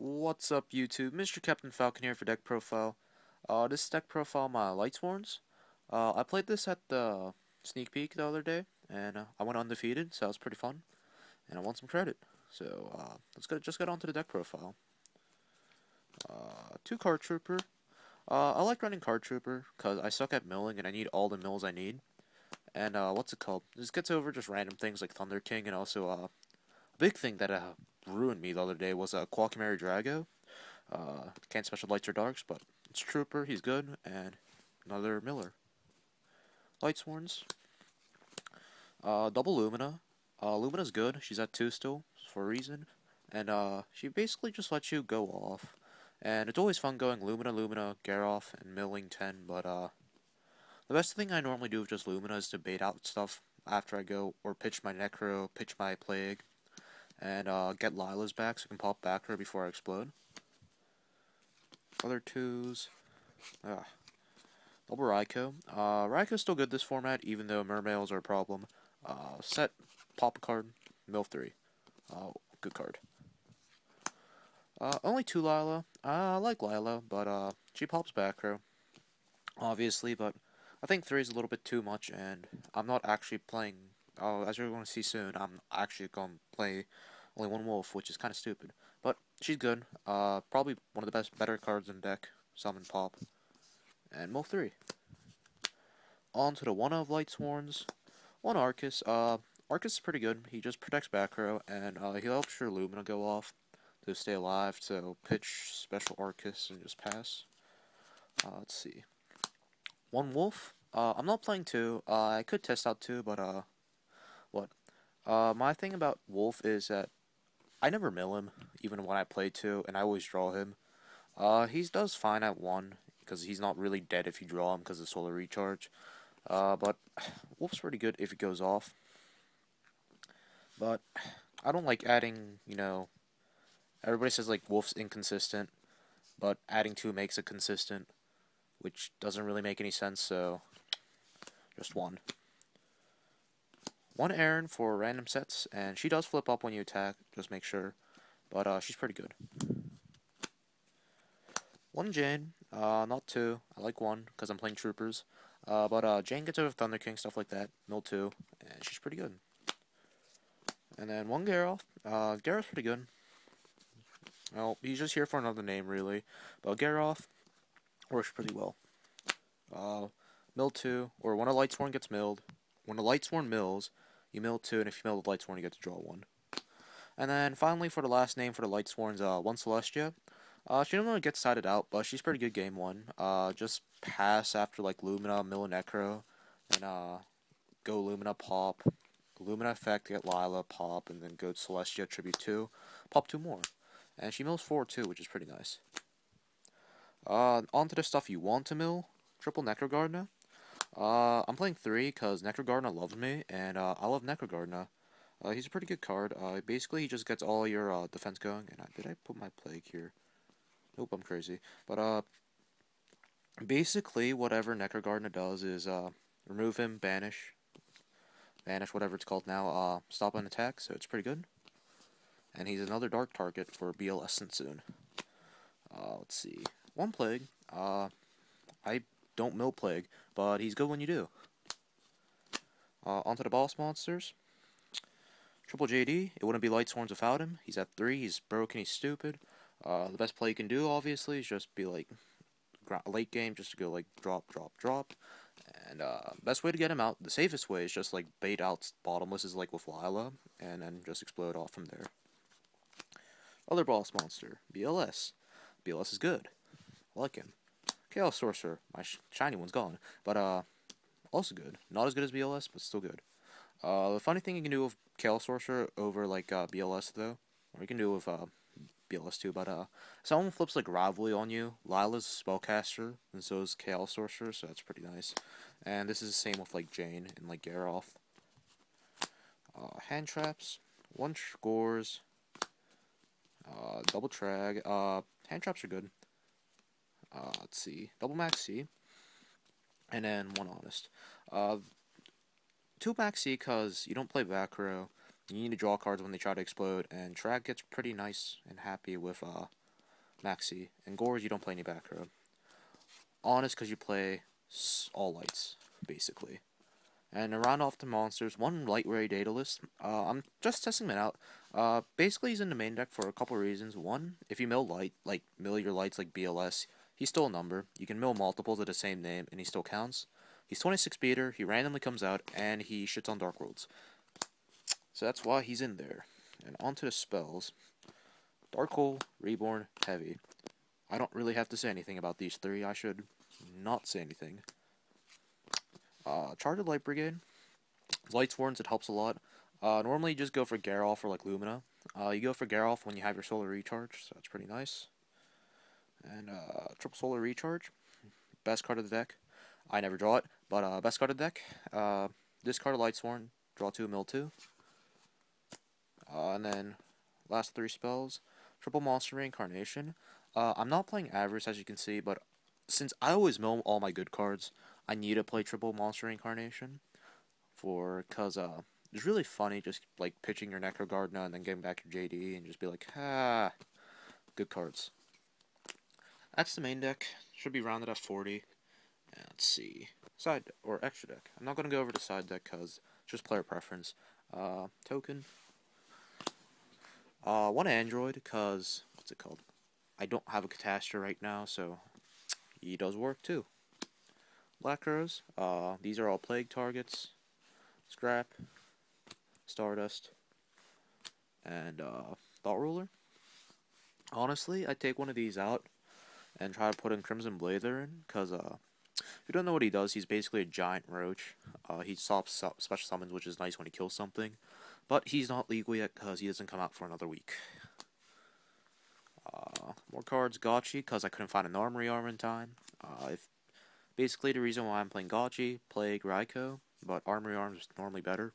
What's up, YouTube? Mr. Captain Falcon here for deck profile. This is deck profile my Lightsworns. I played this at the sneak peek the other day, and I went undefeated, so that was pretty fun. And I want some credit. So just get on to the deck profile. Two Card Trooper. I like running Card Trooper because I suck at milling and I need all the mills I need. And what's it called? This gets over just random things like Thunder King, and also a big thing that ruined me the other day was Qualcumary Drago. Can't special lights or darks, but it's Trooper, he's good, and another Miller. Lightsworns. Double Lumina. Lumina's good, she's at 2 still, for a reason. And she basically just lets you go off. And it's always fun going Lumina, Garoth, and milling 10, but the best thing I normally do with just Lumina is to bait out stuff after I go, or pitch my Necro, pitch my Plague, and get Lila's back so I can pop back her before I explode. Other twos. Double Raikou. Raikou's still good this format, even though Mermails are a problem. Set, pop a card, mill 3. Good card. Only 2 Lila. I like Lila, but she pops back row, obviously, but I think 3 is a little bit too much, and I'm not actually playing. As you're going to see soon, I'm actually going to play only 1 Wolf, which is kind of stupid. But she's good. Probably one of the better cards in the deck. Summon Pop. And Mill 3. On to the one of Lightsworns. One Arcus. Arcus is pretty good. He just protects back row, and he helps your Lumina go off to stay alive, so pitch special Arcus and just pass. Let's see. One Wolf. I'm not playing 2. I could test out 2, but what? My thing about Wolf is that I never mill him, even when I play 2, and I always draw him. He does fine at 1, because he's not really dead if you draw him because of Solar Recharge. But Wolf's pretty good if he goes off. But I don't like adding, everybody says like Wolf's inconsistent, but adding 2 makes it consistent, which doesn't really make any sense, so just 1. 1 Aaron for random sets, and she does flip up when you attack, just make sure, but she's pretty good. 1 Jane, not 2, I like 1, because I'm playing Troopers, but Jane gets over Thunder King, stuff like that, mill 2, and she's pretty good. And then 1 Garoth, Garoth's pretty good. Well, he's just here for another name, really, but Garoth works pretty well. Mill 2, or when a Lightsworn gets milled, when a Lightsworn mills, you mill 2, and if you mill the Lightsworn, you get to draw 1. And then finally, for the last name for the Lightsworns, 1 Celestia. She doesn't really get sided out, but she's pretty good game 1. Just pass after like Lumina, mill Necro, and go Lumina, pop, Lumina effect, get Lila, pop, and then go Celestia, tribute 2, pop 2 more. And she mills 4 too, which is pretty nice. On to the stuff you want to mill. Triple Necrogardna. I'm playing 3 because Necrogardna loves me, and I love Necrogardna. He's a pretty good card. Basically, he just gets all your defense going. And did I put my Plague here? Nope, I'm crazy. But basically, whatever Necrogardna does is remove him, banish, whatever it's called now. Stop an attack, so it's pretty good. And he's another dark target for BLS soon. Let's see. 1 Plague. I don't mill Plague, but he's good when you do. Onto the boss monsters. Triple JD. It wouldn't be Lightsworns without him. He's at 3. He's broken. He's stupid. The best play you can do, obviously, is just be like late game, just to go like drop. And best way to get him out, the safest way is just like bait out bottomless, is like with Lila, and then just explode off from there. Other boss monster, BLS. BLS is good. I like him. Chaos Sorcerer. My shiny one's gone, but also good. Not as good as BLS, but still good. The funny thing you can do with Chaos Sorcerer over like BLS though, or you can do with BLS too, but someone flips like Rivalry on you. Lila's a spellcaster, and so is Chaos Sorcerer, so that's pretty nice. And this is the same with like Jane and like Garoth. Hand traps, 1 scores, double trag. Hand traps are good. Let's see, double max C, and then 1 honest. 2 max C because you don't play back row. You need to draw cards when they try to explode, and Trag gets pretty nice and happy with Maxi, and Gores you don't play any back row. Honest, because you play all lights, basically. And to round off the monsters, one Lightweight Daedalus. I'm just testing it out. Basically, he's in the main deck for a couple of reasons. One, if you mill light, like mill your lights like BLS, he's still a number. You can mill multiples of the same name, and he still counts. He's 26 beater, he randomly comes out, and he shits on Dark Worlds. So that's why he's in there. And onto the spells. Dark Hole, Reborn, Heavy. I don't really have to say anything about these three. I should not say anything. Charged Light Brigade. Lightsworns, it helps a lot. Normally you just go for Geralf or like Lumina. You go for Geralf when you have your Solar Recharge, so that's pretty nice. And Triple Solar Recharge. Best card of the deck. I never draw it, but best card of the deck. Discard a Lightsworn, draw 2, mill 2. And then last 3 spells. Triple Monster Reincarnation. I'm not playing Avarice, as you can see, but since I always mill all my good cards, I need to play Triple Monster Reincarnation. Because it's really funny just like pitching your Necrogardna and then getting back your JD and just be like, good cards. That's the main deck. Should be rounded at 40. And let's see. Side or extra deck. I'm not going to go over the side deck because it's just player preference. Token. One Android because, what's it called? I don't have a Catastor right now, so he does work too. Black Rose. These are all plague targets. Scrap. Stardust. And Thought Ruler. Honestly, I'd take one of these out and try to put in Crimson Blazer in, because if you don't know what he does, he's basically a giant roach. He stops special summons, which is nice when he kills something. But he's not legal yet because he doesn't come out for another week. More cards, Gotchi, because I couldn't find an Armory Arm in time. Basically, the reason why I'm playing Gotchi, Plague, Raikou, but Armory Arm is normally better.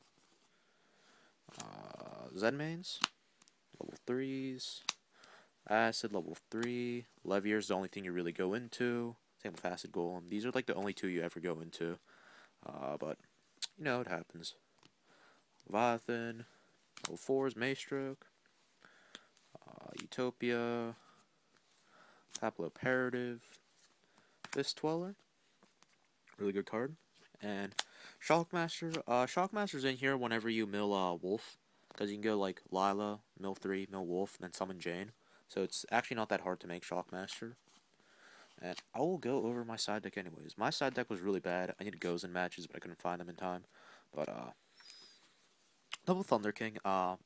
Zenmains, level 3s. Acid, level 3. Levier is the only thing you really go into. Same with Acid Golem. These are like the only 2 you ever go into. But, you know, it happens. Leviathan. Level 4 is Maestroke. Utopia. Haploperative. Fist Dweller. Really good card. And Shockmaster. Shockmaster's in here whenever you mill Wolf. Because you can go like Lila, mill 3, mill Wolf, and then summon Jane. So it's actually not that hard to make Shockmaster. And I will go over my side deck anyways. My side deck was really bad. I needed Gozen matches, but I couldn't find them in time. But, Double Thunder King.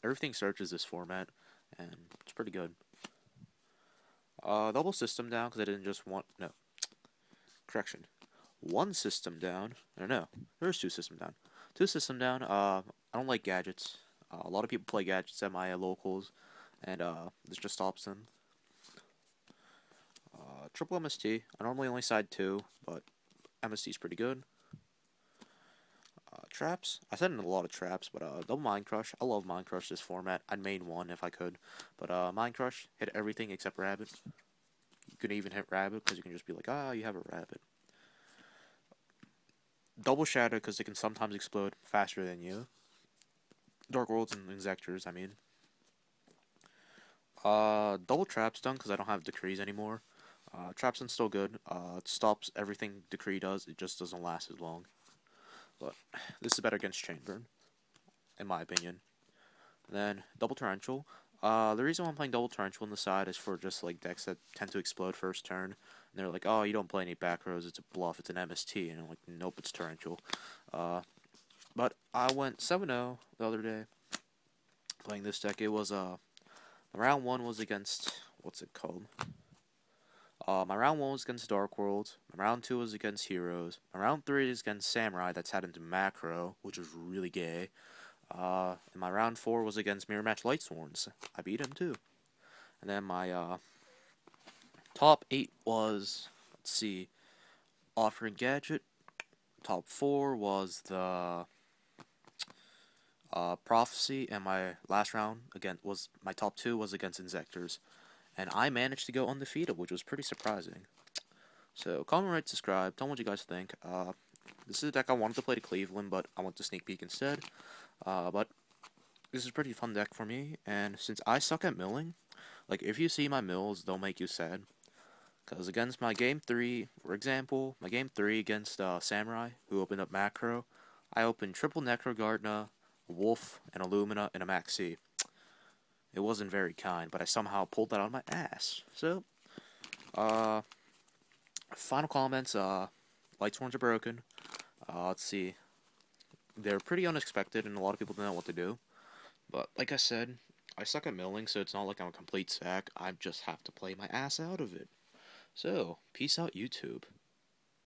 Everything searches this format, and it's pretty good. Double System Down, because I didn't just want... No. Correction. 1 System Down. No. There's 2 System Down. 2 System Down. I don't like gadgets. A lot of people play gadgets at my locals, and this just stops them. Triple MST. I normally only side 2, but MST is pretty good. Traps. I said in a lot of traps, but double Mind Crush. I love Mind Crush this format. I'd main 1 if I could, but Mind Crush hit everything except Rabbit. You could even hit Rabbit because you can just be like, you have a Rabbit. Double Shadow because it can sometimes explode faster than you. Dark Worlds and Inzectors, I mean. Double Trapstun because I don't have Decrees anymore. Trapstun's still good. It stops everything Decree does. It just doesn't last as long. But this is better against Chainburn, in my opinion. And then Double Torrential. The reason why I'm playing Double Torrential on the side is for just like decks that tend to explode first turn. And they're like, oh, you don't play any back rows, it's a bluff, it's an MST. And I'm like, nope, it's Torrential. But I went 7-0 the other day playing this deck. It was, round 1 was against, what's it called? My round 1 was against Dark World. My round 2 was against Heroes. My round 3 is against Samurai that's had into Macro, which was really gay. And my round 4 was against Mirror Match Lightsworns. I beat him too. And then my top 8 was, let's see, Offering Gadget. Top 4 was the Prophecy, and my last round again was my top 2 was against Inzectors. And I managed to go undefeated, which was pretty surprising. So, comment, rate, subscribe. Tell me what you guys think. This is a deck I wanted to play to Cleveland, but I went to Sneak Peek instead. But this is a pretty fun deck for me. And since I suck at milling, Like, if you see my mills, they'll make you sad. Because against my game 3, for example, my game 3 against Samurai, who opened up Macro, I opened triple Necro Gardna, Wolf, and Illumina in a Max C. It wasn't very kind, but I somehow pulled that out of my ass. So, uh, final comments, Lightsworns are broken. Let's see. They're pretty unexpected, and a lot of people don't know what to do. But, like I said, I suck at milling, so it's not like I'm a complete sack. I just have to play my ass out of it. So, peace out, YouTube.